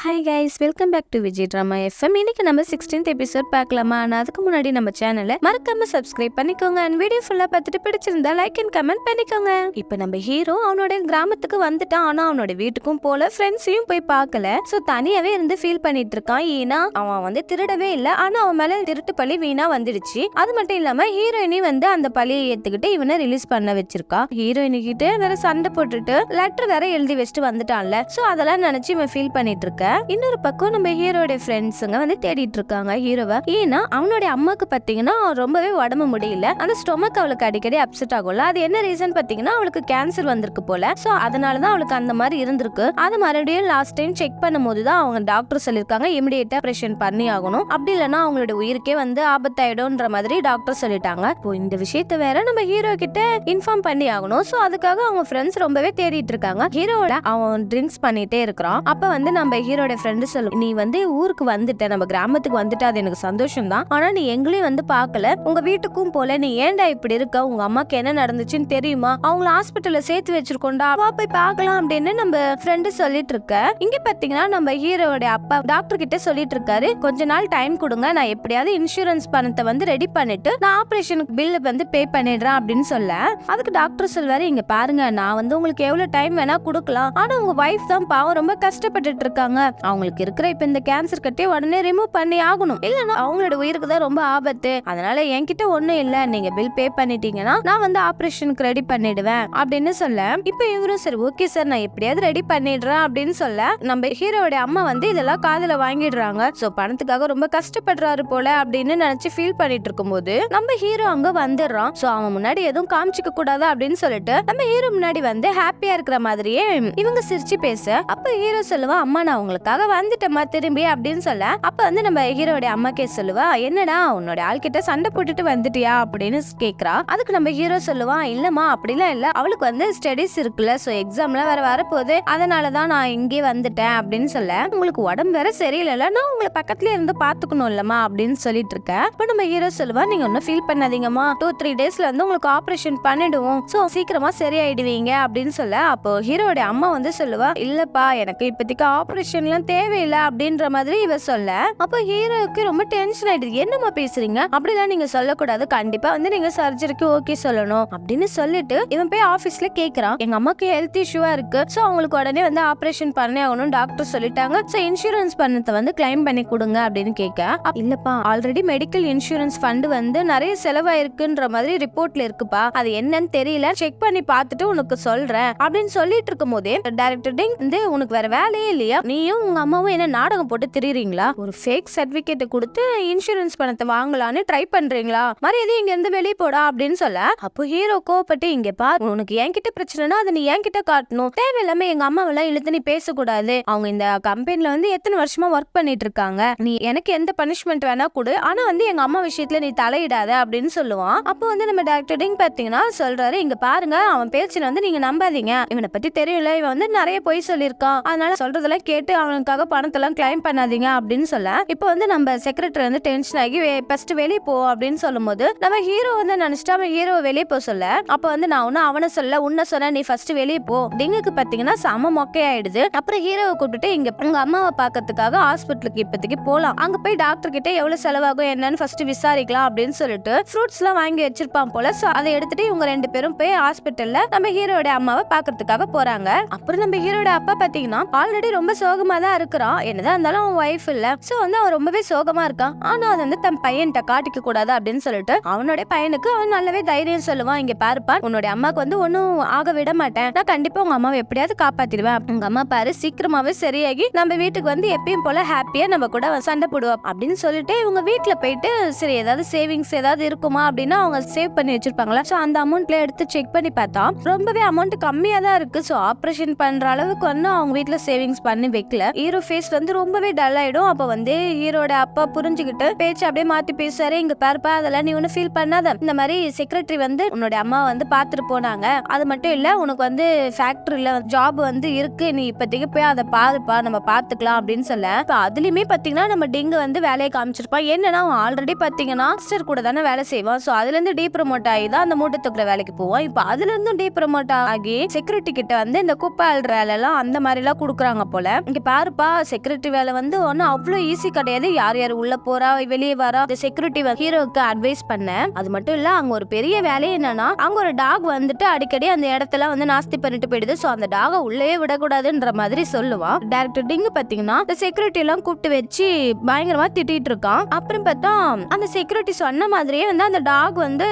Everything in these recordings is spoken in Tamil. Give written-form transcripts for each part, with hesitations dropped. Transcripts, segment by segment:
Hi guys, welcome back to Vijay drama FM. இன்னைக்கு நம்ம 16th எபிசோட் பார்க்கலாமா? ஆனால் அதுக்கு முன்னாடி நம்ம சேனலை மறக்காம சப்ஸ்கிரைப் பண்ணிக்கோங்க. அண்ட் வீடியோ ஃபுல்லா பார்த்துட்டு பிடிச்சிருந்தா லைக் அண்ட் கமெண்ட் பண்ணிக்கோங்க. இப்போ நம்ம ஹீரோ அவனோட கிராமத்துக்கு வந்துட்டான். ஆனா அவனோட வீட்டுக்கும் போல, ஃப்ரெண்ட்ஸையும் போய் பார்க்கல. ஸோ தனியாவே இருந்து ஃபீல் பண்ணிட்டு இருக்கான். ஏன்னா அவன் வந்து திருடவே இல்லை, ஆனா அவன் மேல திருட்டு பழி வீணா வந்துடுச்சு. அது மட்டும் இல்லாம ஹீரோயினி வந்து அந்த பழியை ஏத்துக்கிட்டு இவனை ரிலீஸ் பண்ண வச்சிருக்கா. ஹீரோயினி கிட்ட வேற சண்டை போட்டுட்டு லெட்டர் வேற எழுதி வச்சுட்டு வந்துட்டான்ல. ஸோ அதெல்லாம் நினைச்சு இவன் ஃபீல் பண்ணிட்டு இருக்க. இன்னொரு பக்கம் நம்ம ஹீரோட ஃப்ரெண்ட்ஸுங்க வந்து தேடிட்டு இருக்காங்க ஹீரோவை. ஏன்னா அவனுடைய அம்மாக்கு பாத்தீங்கன்னா ரொம்பவே உடம்பு முடியல. அந்த ஸ்டொமக் அவளுக்கு அடிக்கடி அப்செட் ஆகும்ல. அது என்ன ரீசன் பாத்தீங்கன்னா அவளுக்கு கேன்சர் வந்திருக்கு போல. சோ அதனாலதான் அவளுக்கு அந்த மாதிரி இருந்திருக்கு. அது மறுபடியும் லாஸ்ட் டைம் செக் பண்ணும்போது தான் அவங்க டாக்டர் சொல்லிருக்காங்க இமிடியேட்டா ஆபரேஷன் பண்ணி ஆகணும். அப்படி இல்லைன்னா அவங்களோட உயிருக்கே வந்து ஆபத்தாயிடும்ன்ற மாதிரி டாக்டர் சொல்லிட்டாங்க. இப்போ இந்த விஷயத்த வேற நம்ம ஹீரோ கிட்ட இன்ஃபார்ம் பண்ணி ஆகணும். சோ அதுக்காக அவங்க ஃப்ரெண்ட்ஸ் ரொம்பவே தேடிட்டு இருக்காங்க. ஹீரோட அவன் ட்ரிங்க்ஸ் பண்ணிட்டே இருக்கிறான். அப்ப வந்து நம்ம ஹீரோட ஃப்ரெண்டு சொல்லு, நீ வந்து ஊருக்கு வந்துட்ட, நம்ம கிராமத்துக்கு வந்துட்ட, அது எனக்கு சந்தோஷம் தான். ஆனா நீ எங்களையும் வந்து பாக்கல, உங்க வீட்டுக்கும் போல, நீ ஏன்டா இப்படி இருக்க? உங்க அம்மாக்கு என்ன நடந்துச்சுன்னு தெரியுமா? அவங்கள ஹாஸ்பிட்டல்ல சேர்த்து வச்சிருக்கோண்டா, வா போய் பார்க்கலாம் அப்படின்னு நம்ம ஃப்ரெண்டு சொல்லிட்டு இருக்க. இங்க பாத்தீங்கன்னா நம்ம ஹீரோட அப்பா டாக்டர் கிட்ட சொல்லிட்டு இருக்காரு, கொஞ்ச நாள் டைம் கொடுங்க, நான் எப்படியாவது இன்சூரன்ஸ் பணத்தை வந்து ரெடி பண்ணிட்டு நான் ஆபரேஷனுக்கு பில் வந்து பே பண்ணிடுறேன் அப்படின்னு சொல்ல, அதுக்கு டாக்டர் சொல்வாரு, இங்க பாருங்க, நான் வந்து உங்களுக்கு எவ்வளவு டைம் வேணா கொடுக்கலாம், ஆனா உங்க வைஃப் தான் பாவம் ரொம்ப கஷ்டப்பட்டுட்டு இருக்காங்க. அவங்களுக்கு இருக்கிற இப்ப இந்த கேன்சர் கட்டி உடனே ரிமூவ் பண்ணி ஆகணும், இல்லன்னா அவங்களோட உயிருக்கு தான் ரொம்ப ஆபத்து. அதனால என்கிட்ட ஒண்ணும் இல்ல, நீங்க பில் பே பண்ணிட்டீங்கன்னா நான் வந்து ஆபரேஷனுக்கு ரெடி பண்ணிடுவேன் அப்படின்னு சொல்ல, இப்ப இவரும் சரி ஓகே சார், நான் எப்படியாவது ரெடி பண்ணிடுறேன் அப்படின்னு சொல்ல, நம்ம ஹீரோட அம்மா வந்து இதெல்லாம் காதுல வாங்கிடுறாங்க. சோ பணத்துக்காக ரொம்ப கஷ்டப்படுறாரு போல அப்படின்னு நினைச்சு ஃபீல் பண்ணிட்டு இருக்கும்போது நம்ம ஹீரோ அங்க வந்துடுறான். சோ அவன் முன்னாடி எதுவும் காமிச்சிக்க கூடாது அப்படின்னு சொல்லிட்டு நம்ம ஹீரோ முன்னாடி வந்து ஹாப்பியா இருக்கிற மாதிரியே இவங்க சிரிச்சு பேச, அப்ப ஹீரோ சொல்லுவா, அம்மா நான் உங்களுக்காக வந்துட்டேம்மா திரும்பி அப்படின்னு சொல்ல, அப்ப வந்து நம்ம ஹீரோட அம்மா சொல்லுவா, என்னடா உன்னோட ஆள் கிட்ட சண்டை போட்டுட்டு வந்துட்டியா அப்படின்னு கேக்குறா. அதுக்கு நம்ம ஹீரோ சொல்லுவா, இல்லம்மா அப்படிலாம் இல்ல, அவளுக்கு வந்து ஸ்டடிஸ் இருக்குல்ல, சோ எக்ஸாம்லாம் வேற வரப்போகுது, அதனாலதான் நான் இங்கே வந்துட்டேன் அப்படின்னு சொல்ல, உங்களுக்கு உடம்பு வேற சரியில்லை, நான் உங்களை பக்கத்துல இருந்து பாத்துக்கணும் இல்லம்மா அப்படின்னு சொல்லிட்டு இருக்கேன். அப்ப நம்ம ஹீரோ சொல்லுவா, நீங்க ஒன்னும் ஃபீல் பண்ணாதீங்கம்மா, 2-3 டேஸ்ல வந்து உங்களுக்கு ஆபரேஷன் பண்ணிடுவோம், சோ சீக்கிரமா சரியாயிடுவீங்க அப்படின்னு சொல்ல, அப்போ ஹீரோட அம்மா வந்து சொல்லுவா, இல்லப்பா எனக்கு இப்போதைக்கு ஆபரேஷன்லாம் தேவையில்லை அப்படின்ற மாதிரி இவ சொல்ல, அப்ப ஹீரோக்கு ரொம்ப டென்ஷன் ஆயிடுது. என்னமா பேசுறீங்க, அப்படிலாம் நீங்க சொல்லக்கூடாது, கண்டிப்பா வந்து நீங்க சர்ஜரிக்கு ஓகே சொல்லணும் அப்படின்னு சொல்லிட்டு இவன் போய் ஆபீஸ்ல கேக்குறான், எங்க அம்மாக்கு ஹெல்த் இஷ்யூவா இருக்கு, சோ அவங்களுக்கு உடனே வந்து ஆபரேஷன் பண்ணி ஆகணும் டாக்டர் சொல்லிட்டாங்க, சோ இன்சூரன்ஸ் பணத்தை வந்து கிளைம் பண்ணி கொடுங்க அப்படின்னு கேட்க, இல்லப்பா ஆல்ரெடி மெடிக்கல் இன்சூரன்ஸ் ஃபண்ட் வந்து நிறைய செலவாயிருக்குன்ற மாதிரி ரிப்போர்ட்ல இருக்குப்பா, அது என்னன்னு தெரியல, செக் பண்ணி பார்த்துட்டு உனக்கு சொல்றேன் அப்படின்னு சொல்லிட்டு இருக்கும் போதே டைரக்டர் வந்து, உனக்கு வேற வேலையே இல்லையா, நீயும் உங்க அம்மாவும் என்ன நாடகம் போட்டு திரியறீங்களா, ஒரு ஃபேக் சர்டிபிகேட் கொடுத்து இன்சூரன்ஸ் பணத்தை வாங்கலான்னு ட்ரை பண்றீங்களா, மரியாதை இங்க இருந்து வெளியே போடா அப்படின்னு சொல்ல, அப்போ ஹீரோ கோபப்பட்டு, இங்க பாரு, உனக்கு என்கிட்ட பிரச்சனைனா அதை நீ என்கிட்ட காட்டணும், தேவையில்லாம எங்க அம்மாவெல்லாம் இழுத்து நீ பேசக்கூடாது, அவங்க இந்த கம்பெனில வந்து எத்தனை வருஷமா ஒர்க் பண்ணிட்டு இருக்காங்க, நீ எனக்கு எந்த பனிஷ்மெண்ட் வேணா கொடு, ஆனா வந்து எங்க அம்மா விஷயத்துல நீ தலையிடாத அப்படின்னு சொல்லுவான். அப்போ வந்து நம்ம டாக்டர் டிங் பாத்தீங்கன்னா சொல்றாரு, இங்க பாருங்க, அவன் பேச்சுல வந்து நீங்க நம்பாதீங்க, இவனை பத்தி தெரியல, இவன் வந்து நிறைய பொய் சொல்லியிருக்கான், அதனால சொல்றதெல்லாம் கேட்டு அவனுக்காக பணத்தெல்லாம் கிளைம் பண்ணாதீங்க அப்படின்னு சொல்ல, இப்போ வந்து நம்ம செக்ரட்டரி வந்து டென்ஷன் ஆகி ஃபர்ஸ்ட் வெளியே போ அப்படின்னு சொல்லும்போது நம்ம ஹீரோ வந்து நினைச்சிட்டு அவன் ஹீரோ வெளியே போ சொல்ல, அப்ப வந்து நான் ஒன்னும் அவனை சொல்ல உன்ன சொன்ன, நீ ஃபர்ஸ்ட் வெளியே போ. டிங்குக்கு பாத்தீங்கன்னா செம மொக்கையாயிடுது. அப்புறம் ஹீரோவை கூப்பிட்டு, இங்க உங்க அம்மாவை பாக்கிறதுக்காக ஹாஸ்பிட்டலுக்கு இப்போதைக்கு போலாம், அங்க போய் டாக்டர் கிட்ட எவ்வளவு செலவாகும் என்னன்னு ஃபர்ஸ்ட் விசாரிக்கலாம் அப்படின்னு சொல்லிட்டு ஃப்ரூட்ஸ் எல்லாம் வாங்கி வச்சிருப்பான் போல. சோ அதை எடுத்துட்டு இவங்க 2 பேரும் போய் ஹாஸ்பிட்டல்ல நம்ம ஹீரோட அம்மாவை பாக்கிறதுக்காக போறாங்க. அப்புறம் நம்ம ஹீரோட அப்பா பாத்தீங்கன்னா ஆல்ரெடி ரொம்ப சோகமா தான் இருக்கிறான், என்னதான் இருந்தாலும் அவன் வைஃப் இல்ல, சோ வந்து அவன் ரொம்பவே சோகமா இருக்கான், ஆனா அது வந்து தன் பையன்கிட்ட காட்டிக்க கூடாது அப்படின்னு சொல்லிட்டு அவனோட பையனுக்கு அவன் நல்லாவே தைரியம் சொல்லுவான், இங்க பாருப்பா, உன்னோட அம்மாக்கு வந்து ஒன்னும் ஆக விட மாட்டேன், நான் கண்டிப்பா உங்க அம்மாவை எப்படியாவது காப்பாத்திடுவேன், உங்க அம்மா பாரு சீக்கிரமாவே சரியாகி நம்ம வீட்டுக்கு வந்து எப்பயும் போல ஹாப்பியா நம்ம கூட சண்டை போடுவோம் அப்படின்னு சொல்லிட்டு இவங்க வீட்டுல போயிட்டு சரி ஏதாவது சேவிங்ஸ் ஏதாவது இருக்குமா அப்படின்னு அவங்க சேவ் பண்ணி வச்சிருப்பாங்களா, சோ அந்த அமௌண்ட்ல எடுத்து செக் பண்ணி பார்த்தா ரொம்பவே அமௌண்ட் கம்மியா தான் இருக்கு. சோ ஆபரேஷன் பண்ற அளவுக்கு வந்து அவங்க வீட்டுல சேவிங்ஸ் பண்ணி வைக்கல. ஹீரோ ஃபேஸ் வந்து ரொம்பவே டல் ஆயிடும். அப்ப வந்து ஹீரோட அப்பா புரிஞ்சுக்கிட்டு பேச்சு அப்படியே மாத்தி பேசுறாரு, இங்க பாருப்பா, அதெல்லாம் நீ ஒன்னும் ஃபீல் பண்ணாத, இந்த மாதிரி செக்ரட்டரி வந்து உன்னோட அம்மா வந்து பாத்துட்டு போனாங்க, அது மட்டும் இல்ல உனக்கு வந்து ஃபேக்டரியில ஜாப் வந்து இருக்கு, நீ இப்போதைக்கு போய் அதை பாருப்பா, நம்ம பாத்துக்கலாம் அப்படின்னு சொல்ல, அதுலயுமே பாத்தீங்கன்னா நம்ம டிங்கு வந்து வேலையை காமிச்சிருப்பான். என்னன்னா அவன் ஆல்ரெடி பாத்தீங்கன்னா மாஸ்டர் கூட தானே வேலை செய்வான், சோ அதுல இருந்து டீ ப்ரமோட் ஆகி தான் அந்த மூட்டை தூக்குற வேலைக்கு போவான். இப்ப அதுல இருந்தும் டீ ப்ரமோட் ஆகி செக்யூரிட்டி கிட்ட வந்து இந்த குப்பை அல்ற வேலை எல்லாம் அந்த மாதிரி எல்லாம் குடுக்குறாங்க போல. இங்க பாருப்பா செக்யூரிட்டி வேலை வந்து ஒன்னும் அவ்வளவு ஈஸி கிடையாது, யார் யார் உள்ள போறா வெளியே வரா இந்த செக்யூரிட்டி ஹீரோவுக்கு அட்வைஸ் பண்ண. அது மட்டும் இல்ல அங்க ஒரு பெரிய வேலை என்னன்னா அங்க ஒரு டாக் வந்துட்டு அடிக்கடி அந்த இடத்துல வந்து நாஸ்தி பண்ணிட்டு போயிடுது, சோ அந்த டாக உள்ளே விடக்கூடாதுன்ற மாதிரி சொல்லுவான். டைரக்டர் டிங் பாத்தீங்கன்னா இந்த செக்யூரிட்டி எல்லாம் கூப்பிட்டு வச்சு பயங்கரமா திட்டிட்டு இருக்கான். அப்புறம் பார்த்தா அந்த செக்யூரிட்டி சொன்ன மாதிரியே வந்து அந்த டாக் வந்து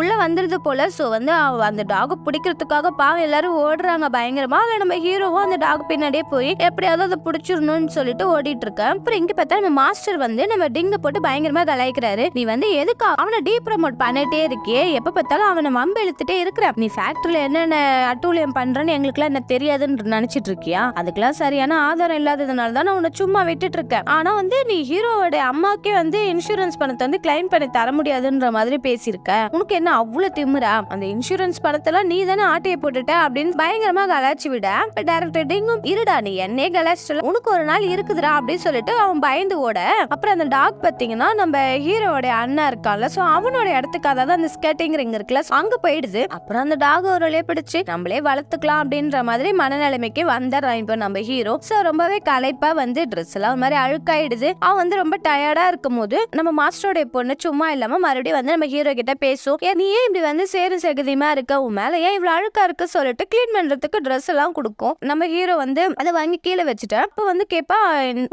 உள்ள வந்துருது போல. சோ வந்து அந்த டாக் பிடிக்கிறதுக்காக பாவம் எல்லாரும் ஓடுறாங்க பயங்கரமா. நம்ம ஹீரோவும் அந்த டாக் பின்னாடியே போய் எப்படியாவது அதை பிடிச்சிடணும்னு சொல்லிட்டு ஓடிட்டு இருக்க. அப்புறம் இங்க பார்த்தா நம்ம மாஸ்டர் வந்து நம்ம டிங்க போட்டு பயங்கரமா கலாய்க்கிறாரு. நீ வந்து எதுக்கு அவனை டீ ப்ரமோட் பண்ணிட்டே இருக்கியே, எப்ப பார்த்தாலும் அவனை மம்பு இழுத்துட்டே இருக்கிற, நீ ஃபேக்டரியில என்னென்ன அட்டூழியம் பண்றன்னு எங்களுக்குலாம் என்ன தெரியாதுன்னு நினைச்சிட்டு இருக்கியா, அதுக்கெல்லாம் சரியான ஆதாரம் இல்லாததுனால தான் நான் உன்னை சும்மா விட்டுட்டு இருக்கேன். ஆனா வந்து நீ ஹீரோவோட அம்மாக்கே வந்து இன்சூரன்ஸ் பணத்தை வந்து கிளைம் பண்ணி தர முடியாதுன்ற மாதிரி பேசியிருக்க, உனக்கு என்ன அவ்வளவு திமிரா, அந்த இன்சூரன்ஸ் பணத்தெல்லாம் நீ தானே ஆட்டையை போட்டுட்ட அப்படின்னு பயங்கரமா கலாச்சி விட. டைரக்டர் டிங்கும் இருடா நீ என்னே கலாச்சிட்டல, உனக்கு ஒரு நாள் இருக்குதுடா அப்படின்னு சொல்லிட்டு அவன் பயந்து ஓட. அப்புறம் அந்த டாக் பாத்தீங்கன்னா நம்ம ஹீரோவோட அண்ணா இருக்கான்ல, சோ அவனோட இடத்துக்கு அதாவது அந்த ஸ்கேட்டிங் ரிங் இருக்குல்ல அங்க போயிடுது. அப்புறம் அந்த டாக் ஒரு வழியே பிடிச்சு நம்மளே வளர்த்துக்கலாம் அப்படின்ற மாதிரி மனநிலைமைக்கு வந்துடுறான் இப்ப நம்ம ஹீரோ. சோ ரொம்பவே களைப்பா வந்து ட்ரெஸ் எல்லாம் ஒரு மாதிரி அழுக்காயிடுது. அவன் வந்து ரொம்ப டயர்டா இருக்கும் போது நம்ம மாஸ்டரோட பொண்ணு சும்மா இல்லாம மறுபடியும் வந்து நம்ம ஹீரோ கிட்ட பேசும். நீ ஏன் இப்படி வந்து சேரும் சகதியமா இருக்க, உன் மேல ஏன் இவ்வளவு அழுக்கா இருக்கு சொல்லிட்டு கிளீன் பண்றதுக்கு ட்ரெஸ் எல்லாம் கொடுக்கும். நம்ம ஹீரோ வந்து அதை வாங்கி கீழே வச்சுட்டேன். அப்ப வந்து கேப்பா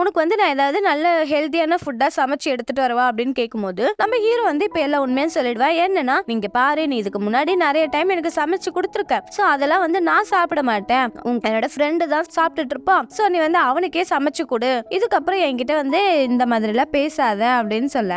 உனக்கு வந்து நான் ஏதாவது நல்ல ஹெல்த்தியான ஃபுட்டா சமைச்சு எடுத்துட்டு வரவா அப்படின்னு கேட்கும்போது நம்ம ஹீரோ வந்து இப்ப எல்லாம் உண்மையா சொல்லிடுவா. என்னன்னா நீங்க பாரு, நீ இதுக்கு முன்னாடி நிறைய டைம் எனக்கு சமைச்சு கொடுத்துருக்க, சோ அதெல்லாம் வந்து நான் சாப்பிட மாட்டேன், என்னோட ஃப்ரெண்டு தான் சாப்பிட்டுட்டு இருப்பான், சோ நீ வந்து அவனுக்கே சமைச்சு கொடு, இதுக்கப்புறம் என்கிட்ட வந்து இந்த மாதிரி எல்லாம் பேசாத அப்படின்னு சொல்ல.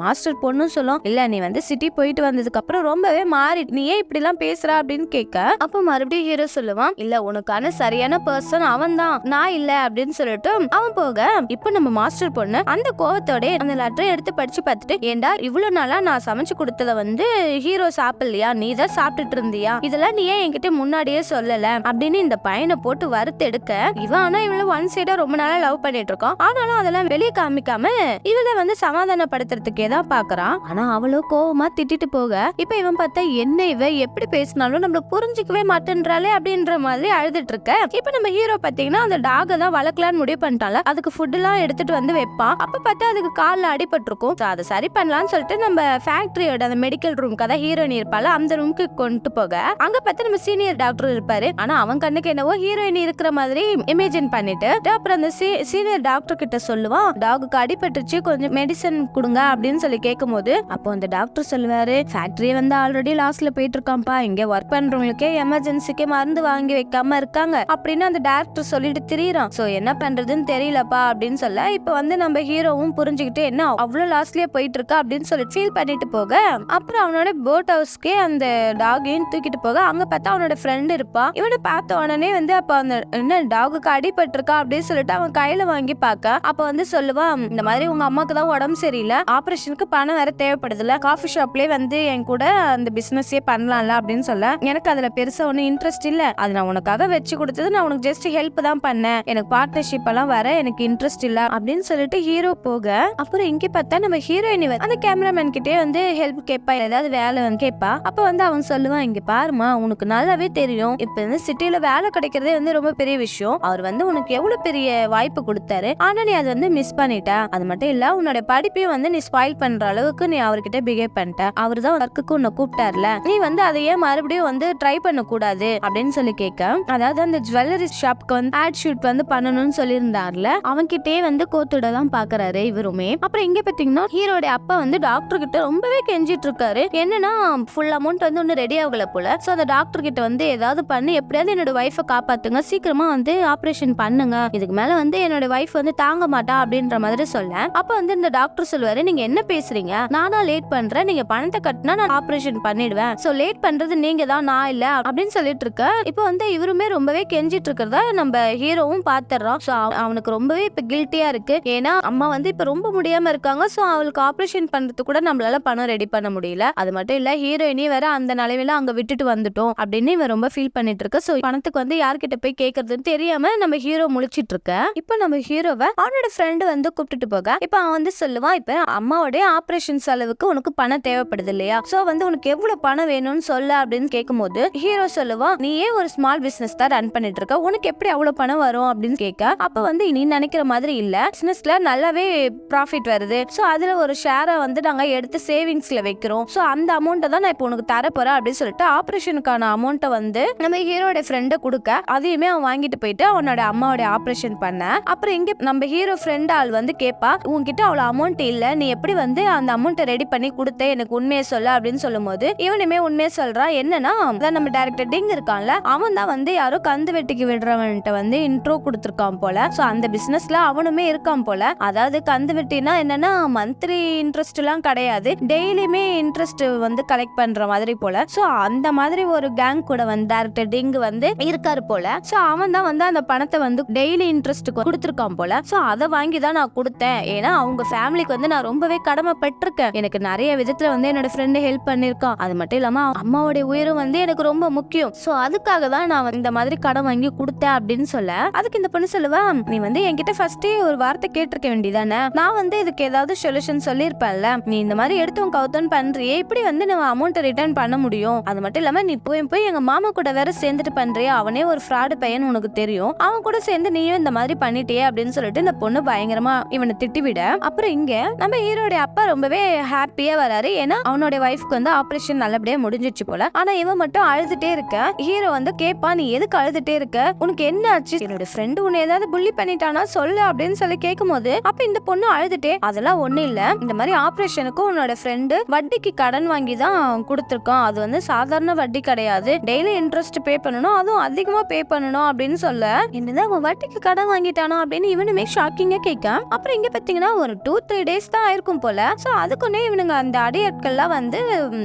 மாஸ்டர் பொண்ணும் சொல்லும், இல்ல நீ வந்து சிட்டி போயிட்டு வந்ததுக்கு அப்புறம் ரொம்பவே மாறி, நீ ஏன் இப்படி எல்லாம் பேசுற அப்படின்னு கேட்க. அப்ப மறுபடியும் ஹீரோ சொல்லுவான், இல்ல உனக்கான சரியான பர்சன் அவன் தான், நான் இல்ல அப்படின்னு சொல்லிட்டு அவன் போக. இப்ப நம்ம மாஸ்டர் பொண்ணு அந்த கோவத்தோட அந்த லெட்டரை எடுத்து படிச்சு பார்த்துட்டு, ஏண்டா இவ்வளவு நாளா நான் சமைச்சு கொடுத்தத வந்து ஹீரோ சாப்பிடலையா, நீ தான் சாப்பிட்டுட்டு இருந்தியா, இதெல்லாம் நீ ஏன் என்கிட்ட முன்னாடியே சொல்லல அப்படின்னு இந்த பையனை போட்டு வறுத்து எடுக்க. இவன் ஆனா இவள ஒன் சைடா ரொம்ப நாளா லவ் பண்ணிட்டு இருக்கான், ஆனாலும் அதெல்லாம் வெளியே காமிக்காம இவள வந்து சமாதானப்படுத்துறதுக்கே தான் பாக்குறான். ஆனா அவளும் கோவமா திட்டிட்டு போக, இப்ப இவன் பார்த்தா என்ன இவ எப்படி பேசினாலும் நம்மள புரிஞ்சுக்கவே மாட்டேன்றாலே அப்படின்ற மாதிரி அழுதுட்டு இருக்க. இப்ப நம்ம ஹீரோ பாத்தீங்கன்னா அந்த டாக தான் வளர்க்கலான்னு முடிவு பண்ணிட்டால, அதுக்கு ஃபுட் எல்லாம் எடுத்துட்டு வந்து வைப்பான். அப்ப பார்த்தா அதுக்கு கால்ல அடிபட்டிருக்கும், அதை சரி பண்ணலாம்னு சொல்லிட்டு நம்ம ஃபேக்டரியோட அந்த மெடிக்கல் ரூம்க்கு அதான் ஹீரோயின் இருப்பால அந்த ரூமுக்கு கொண்டு போக, அங்க பார்த்தா நம்ம சீனியர் டாக்டர் இருப்பாரு. ஆனா அவன் கண்ணுக்கு என்னவோ ஹீரோயின் இருக்கிற மாதிரி இமேஜின் பண்ணிட்டு அப்புறம் அந்த சீனியர் டாக்டர் கிட்ட சொல்லுவான், டாகுக்கு அடிபட்டுச்சு கொஞ்சம் மெடிசன் கொடுங்க அப்படின்னு சொல்லி கேட்கும் போது, அப்போ அந்த டாக்டர் சொல்லுவாரு, ஃபேக்டரி வந்து ஆல்ரெடி லாஸ்ட்ல போயிட்டு இருக்கான்ப்பா, இங்க ஒர்க் பண்றவங்களுக்கே எமர்ஜென்சிக்கு மருந்து வாங்கி வைக்காம இருக்காங்க அப்படின்னு அந்த டாக்டர் சொல்லிட்டு திரியறான். சோ என்ன பண்றதுன்னு தெரியலப்பா அப்படின்னு சொல்ல, இப்ப வந்து நம்ம ஹீரோவும் புரிஞ்சுக்கிட்டு என்ன அவ்வளவு லாஸ்ட்லயே போயிட்டு இருக்கா அப்படின்னு சொல்லி ஃபீல் பண்ணிட்டு போக, அப்புறம் அவனோட போட் ஹவுஸ்க்கே அந்த டாகையும் தூக்கிட்டு போக, அங்க பார்த்தா அவனோட ஃப்ரெண்ட் இருப்பா. இவனை பார்த்த உடனே வந்து அப்ப அந்த என்ன டாகுக்கு அடிபட்டிருக்கா அப்படின்னு சொல்லிட்டு அவன் கையில வாங்கி பார்க்க, அப்ப வந்து சொல்லுவான், இந்த மாதிரி உங்க அம்மாக்கு தான் உடம்பு சரியில்லை, ஆபரேஷனுக்கு பணம் வேற தேவைப்படுதுல, காஃபி ஷாப்லயே வந்து என் கூட அந்த பிசினஸே பண்ணலாம்ல அப்படின்னு சொல்ல, எனக்கு அதுல பெருசா ஒன்னும் இன்ட்ரெஸ்ட் இல்ல, அது நான் உனக்காக வச்சு கொடுத்தது, நான் உனக்கு ஜஸ்ட் ஹெல்ப் தான் பண்ணேன், எனக்கு பார்ட்னர்ஷிப் எல்லாம் வர எனக்கு இன்ட்ரெஸ்ட் இல்ல அப்படின்னு சொல்லிட்டு ஹீரோ போக. அப்புறம் இங்க பார்த்தா நம்ம ஹீரோயினி அந்த கேமராமேன் கிட்டே வந்து ஹெல்ப் கேட்பா, ஏதாவது வேலை வந்து கேட்பா. அப்ப வந்து அவன் சொல்லுவான், இங்க பாருமா உனக்கு நல்லாவே தெரியும், இப்ப வந்து சிட்டில வேலை கிடைக்கிறதே வந்து ரொம்ப பெரிய விஷயம், அவர் வந்து உனக்கு எவ்வளவு பெரிய வாய்ப்பு கொடுத்தாரு, ஆனா நீ அதை வந்து மிஸ் பண்ணிட்ட, அது மட்டும் இல்ல உன்னோட படிப்பையும் வந்து நீ ஸ்பாயில் பண்ற அளவுக்கு நீ அவர்கிட்ட பிஹேவ் பண்ணிட்ட, அவர் தான் ஒர்க்குக்கு உன்னை கூப்பிட்டார்ல, நீ வந்து அதையே மறுபடியும் வந்து ட்ரை பண்ண கூடாது அப்படின்னு சொல்லி கேட்க. அதாவது அந்த ஜுவல்லரி ஷாப்க்கு வந்து ஆட் ஷூட் வந்து பண்ணணும்னு சொல்லியிருந்தார்ல, அவன்கிட்டே வந்து கோத்துட தான் பாக்குறாரு இவருமே. அப்புறம் இங்க பாத்தீங்கன்னா ஹீரோட அப்பா வந்து டாக்டர் கிட்ட ரொம்பவே கெஞ்சிட்டு இருக்காரு, என்னன்னா ஃபுல் அமௌண்ட் வந்து ஒன்னும் ரெடி ஆகல போல, சோ அந்த டாக்டர் கிட்ட வந்து ஏதாவது பண்ணி எப்படியாவது என்னோட வைஃபை காப்பாத்துங்க, சீக்கிரமா வந்து ஆபரேஷன் பண்ணுங்க, இதுக்கு மேல வந்து என்னோட வைஃப் வந்து தாங்க மாட்டா அப்படின்ற மாதிரி சொல்ல. அப்ப வந்து இந்த டாக்டர் சொல்லுவாரு, நீங்க என்ன பேசுறீங்க, நானா லேட் பண்றேன், நீங்க பணத்தை கட்டினா நான் ஆபரேஷன் பண்ணிடுவேன், சோ லேட் பண்றது நீங்க தான் நான் இல்ல அப்படின்னு சொல்லிட்டு இருக்க. இப்ப வந்து இவருமே ரொம்பவே கெஞ்சிட்டு இருக்கிறதா நம்ம ஹீரோவும் பாத்துறான். சோ அவனுக்கு ரொம்பவே இப்ப கில்ட்டியா இருக்கு, ஏன்னா அம்மா வந்து இப்ப ரொம்ப முடியாம இருக்காங்க, சோ அவளுக்கு ஆபரேஷன் பண்றது கூட நம்மளால பணம் ரெடி பண்ண முடியல, அது மட்டும் இல்ல ஹீரோயினி வேற அந்த நிலையில அங்க விட்டுட்டு வந்துட்டோம் அப்படின்னு இவன் ரொம்ப ஃபீல் பண்ணிட்டு இருக்க. சோ பணத்துக்கு வந்து யார்கிட்ட போய் கேக்குறதுன்னு தெரியாம நம்ம ஹீரோ முழிச்சிட்டு இருக்க. இப்ப நம்ம ஹீரோவை அவனோட ஃப்ரெண்டு வந்து கூப்பிட்டுட்டு போக, இப்ப அவன் வந்து சொல்லுவான், இப்ப அம்மாவோட ஆபரேஷன் செலவுக்கு உனக்கு பணம் தேவைப்படுது இல்லையா, சோ வந்து உனக்கு எவ்வளவு பணம் வேணும்னு சொல்ல அப்படின்னு கேட்கும் போது ஹீரோ சொல்லுவான், நீயே ஒரு ஸ்மால் பிசினஸ் தான் ரன் பண்ணிட்டு இருக்க, உனக்கு எப்படி அவ்வளவு பணம் வரும் அப்படின்னு அப்படின்னு கேட்க, அப்ப வந்து நீ நினைக்கிற மாதிரி இல்ல, பிசினஸ்ல நல்லாவே ப்ராஃபிட் வருது, சோ அதுல ஒரு ஷேரை வந்து நாங்க எடுத்து சேவிங்ஸ்ல வைக்கிறோம், சோ அந்த அமௌண்ட்டை தான் நான் இப்போ உனக்கு தர போறேன் அப்படின்னு சொல்லிட்டு ஆபரேஷனுக்கான அமௌண்ட்டை வந்து நம்ம ஹீரோட ஃப்ரெண்ட கொடுக்க, அதையுமே அவன் வாங்கிட்டு போயிட்டு அவனோட அம்மாவோட ஆபரேஷன் பண்ண. அப்புறம் இங்க நம்ம ஹீரோ ஃப்ரெண்ட் ஆள் வந்து கேட்பா, உன்கிட்ட அவ்வளவு அமௌண்ட் இல்ல, நீ எப்படி வந்து அந்த அமௌண்ட்டை ரெடி பண்ணி கொடுத்த, எனக்கு உண்மையை சொல்ல அப்படின்னு சொல்லும் போது இவனுமே உண்மையை சொல்றான். என்னன்னா நம்ம டைரக்டர் டிங் இருக்கான்ல, அவன் தான் வந்து யாரோ கந்து வெட்டிக்கு விடுறவன்ட்ட வந்து இன்ட்ரோ கொடுத்துருக்கான் போல, சோ அந்த பிசினஸ்ல அவனுமே இருக்கான் போல. அதாவது கந்து வெட்டினா என்னன்னா மந்த்லி இன்ட்ரெஸ்ட் எல்லாம் கிடையாது, டெய்லியுமே இன்ட்ரெஸ்ட் வந்து கலெக்ட் பண்ற மாதிரி போல, சோ அந்த மாதிரி ஒரு கேங் கூட வந்து டைரக்டர் டிங் வந்து இருக்காரு போல. சோ அவன் தான் வந்து அந்த பணத்தை வந்து டெய்லி இன்ட்ரெஸ்ட் கொடுத்துருக்கான் போல. சோ அதை வாங்கி தான் நான் கொடுத்தேன், ஏன்னா அவங்க ஃபேமிலிக்கு வந்து நான் ரொம்பவே கடமைப்பட்டிருக்கேன், எனக்கு நிறைய விதத்துல வந்து என்னோட ஃப்ரெண்டு ஹெல்ப் பண்ணிருக்கான், அது மட்டும் இல்லாம அம்மாவோட உயிரும் வந்து எனக்கு ரொம்ப முக்கியம், சோ அதுக்காக தான் நான் இந்த மாதிரி கடன் வாங்கி கொடுத்தேன் அப்படின்னு சொல்ல, அதுக்கு இந்த பொண்ணு சொல்லுவா, நீ வந்து என்கிட்ட ஃபர்ஸ்டே ஒரு வார்த்தை கேட்டிருக்க வேண்டியதானே, நான் வந்து இதுக்கு ஏதாவது சொல்யூஷன் சொல்லியிருப்பேன்ல, நீ இந்த மாதிரி எடுத்தவன் கவுத்தன் பண்றியே, இப்படி வந்து நம்ம அமௌண்ட் ரிட்டர்ன் பண்ண முடியும், அது மட்டும் இல்லாம நீ போய் எங்க மாமா கூட வேற சேர்ந்துட்டு பண்றியா, அவனே ஒரு ஃப்ராடு பையன் உனக்கு தெரியும், அவன் கூட சேர்ந்து நீயும் இந்த மாதிரி பண்ணிட்டியே அப்படின்னு சொல்லிட்டு இந்த பொண்ணு பயங்கரமா இவனை திட்டிவிட. அப்புறம் இங்க நம்ம ஹீரோட அப்பா ரொம்பவே ஹாப்பியா வராரு, ஏன்னா அவனோட வைஃப்க்கு வந்து ஆபரேஷன் நல்லபடியா முடிஞ்சிச்சு போல. ஆனா இவன் மட்டும் அழுதுட்டே இருக்க. ஹீரோ வந்து கேப்பா, நீ எதுக்கு அழுதுட்டே இருக்க, உனக்கு என்ன ஆச்சு, என்னோட ஃப்ரெண்டு உன்னை ஏதாவது புள்ளி பண்ணிட்டானா சொல்லு அப்படின்னு சொல்லி கேட்கும் போது, அப்ப இந்த பொண்ணு அழுதுட்டே, அதெல்லாம் ஒண்ணு இல்ல, இந்த மாதிரி ஆபரேஷனுக்கு உன்னோட ஃப்ரெண்டு வட்டிக்கு கடன் வாங்கி தான் கொடுத்துருக்கான், அது வந்து சாதாரண வட்டி கிடையாது, டெய்லி இன்ட்ரெஸ்ட் பே பண்ணணும், அதுவும் அதிகமா பே பண்ணணும் அப்படின்னு சொல்ல, என்னதான் அவன் வட்டிக்கு கடன் வாங்கிட்டானோ அப்படின்னு இவனுமே ஷாக்கிங்கா கேட்க. அப்புறம் இங்க பாத்தீங்கன்னா ஒரு 2-3 டேஸ் தான் ஆயிருக்கும் போல, சோ அதுக்குன்னே இவனுங்க அந்த அடியாட்கள்லாம் வந்து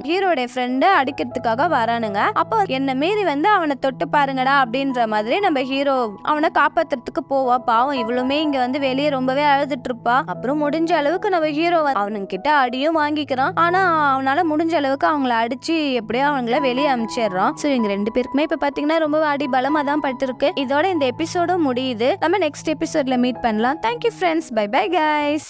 ஹீரோட ஃப்ரெண்ட அடிக்கிறதுக்காக வரானுங்க. அப்போ என்ன மீறி வந்து அவனை தொட்டு பாருங்கடா அப்படின்ற மாதிரி நம்ம ஹீரோ அவனை காப்பாத்துறதுக்கு போவா. பாவம் இவளுமே இங்க வந்து வெளியே ரொம்பவே அழுதுட்டு இருப்பா. அப்புறம் முடிஞ்ச அளவுக்கு நம்ம ஹீரோ அவனுங்க கிட்ட அடியும் வாங்கிக்கிறான், ஆனா அவனால முடிஞ்ச அளவுக்கு அவங்கள அடிச்சு எப்படியோ அவங்கள வெளியே அனுப்பிச்சிடுறான். சோ இங்க 2 பேருக்குமே இப்ப பாத்தீங்கன்னா ரொம்ப அடி பலமா தான் பட்டிருக்கு. இதோட இந்த எபிசோடும் முடியுது. நம்ம நெக்ஸ்ட் எபிசோட்ல மீட் பண்ணலாம். Thank you friends, bye bye guys.